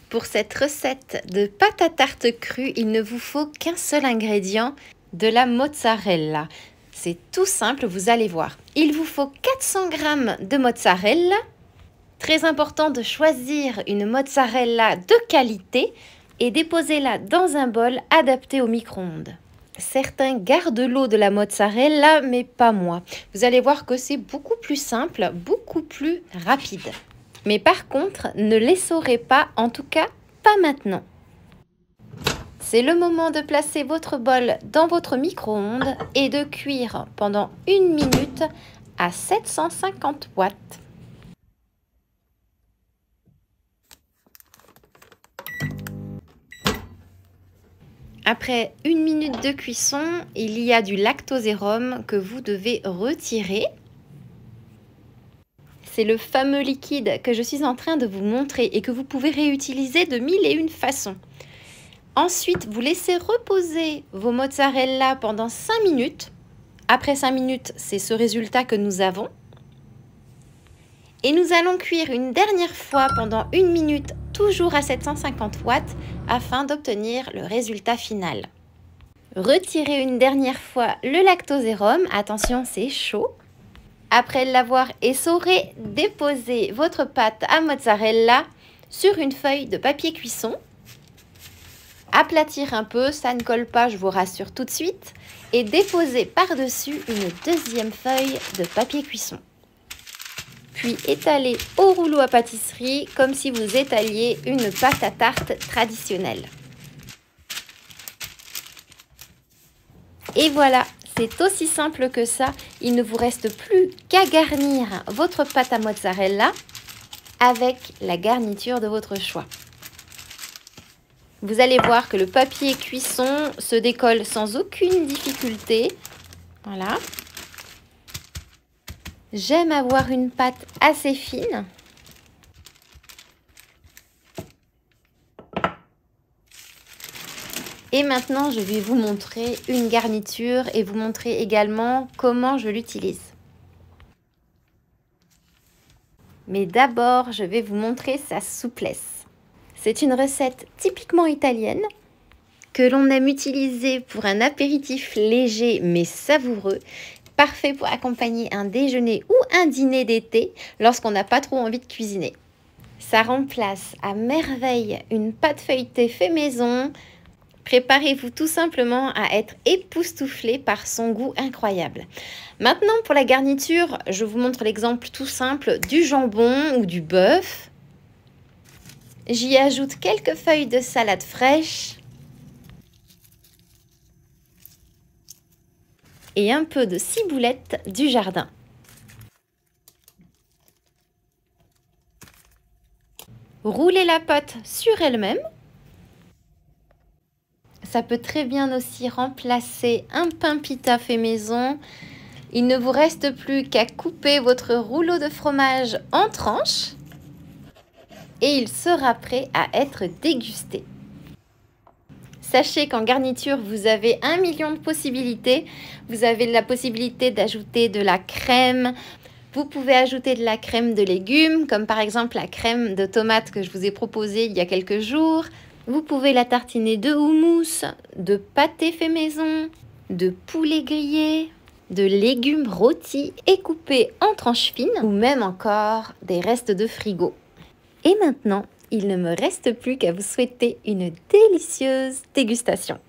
Pour cette recette de pâte à tarte crue, il ne vous faut qu'un seul ingrédient, de la mozzarella. C'est tout simple, vous allez voir. Il vous faut 400 g de mozzarella. Très important de choisir une mozzarella de qualité et déposez-la dans un bol adapté au micro-ondes. Certains gardent l'eau de la mozzarella, mais pas moi. Vous allez voir que c'est beaucoup plus simple, beaucoup plus rapide. Mais par contre, ne l'essorez pas, en tout cas, pas maintenant. C'est le moment de placer votre bol dans votre micro-ondes et de cuire pendant 1 minute à 750 watts. Après 1 minute de cuisson, il y a du lactosérum que vous devez retirer. C'est le fameux liquide que je suis en train de vous montrer et que vous pouvez réutiliser de 1001 façons. Ensuite, vous laissez reposer vos mozzarella pendant 5 minutes. Après 5 minutes, c'est ce résultat que nous avons. Et nous allons cuire une dernière fois pendant 1 minute, toujours à 750 watts, afin d'obtenir le résultat final. Retirez une dernière fois le lactosérum. Attention, c'est chaud. Après l'avoir essoré, déposez votre pâte à mozzarella sur une feuille de papier cuisson. Aplatir un peu, ça ne colle pas, je vous rassure tout de suite. Et déposez par-dessus une deuxième feuille de papier cuisson. Puis étalez au rouleau à pâtisserie comme si vous étaliez une pâte à tarte traditionnelle. Et voilà, c'est aussi simple que ça. Il ne vous reste plus qu'à garnir votre pâte à mozzarella avec la garniture de votre choix. Vous allez voir que le papier cuisson se décolle sans aucune difficulté. Voilà. J'aime avoir une pâte assez fine. Et maintenant, je vais vous montrer une garniture et vous montrer également comment je l'utilise. Mais d'abord, je vais vous montrer sa souplesse. C'est une recette typiquement italienne que l'on aime utiliser pour un apéritif léger mais savoureux, parfait pour accompagner un déjeuner ou un dîner d'été lorsqu'on n'a pas trop envie de cuisiner. Ça remplace à merveille une pâte feuilletée fait maison. Préparez-vous tout simplement à être époustouflé par son goût incroyable. Maintenant, pour la garniture, je vous montre l'exemple tout simple du jambon ou du bœuf. J'y ajoute quelques feuilles de salade fraîche et un peu de ciboulette du jardin. Roulez la pâte sur elle-même. Ça peut très bien aussi remplacer un pain pita fait maison. Il ne vous reste plus qu'à couper votre rouleau de fromage en tranches et il sera prêt à être dégusté. Sachez qu'en garniture, vous avez 1 million de possibilités. Vous avez la possibilité d'ajouter de la crème. Vous pouvez ajouter de la crème de légumes, comme par exemple la crème de tomate que je vous ai proposée il y a quelques jours. Vous pouvez la tartiner de houmous, de pâté fait maison, de poulet grillé, de légumes rôtis et coupés en tranches fines ou même encore des restes de frigo. Et maintenant, il ne me reste plus qu'à vous souhaiter une délicieuse dégustation.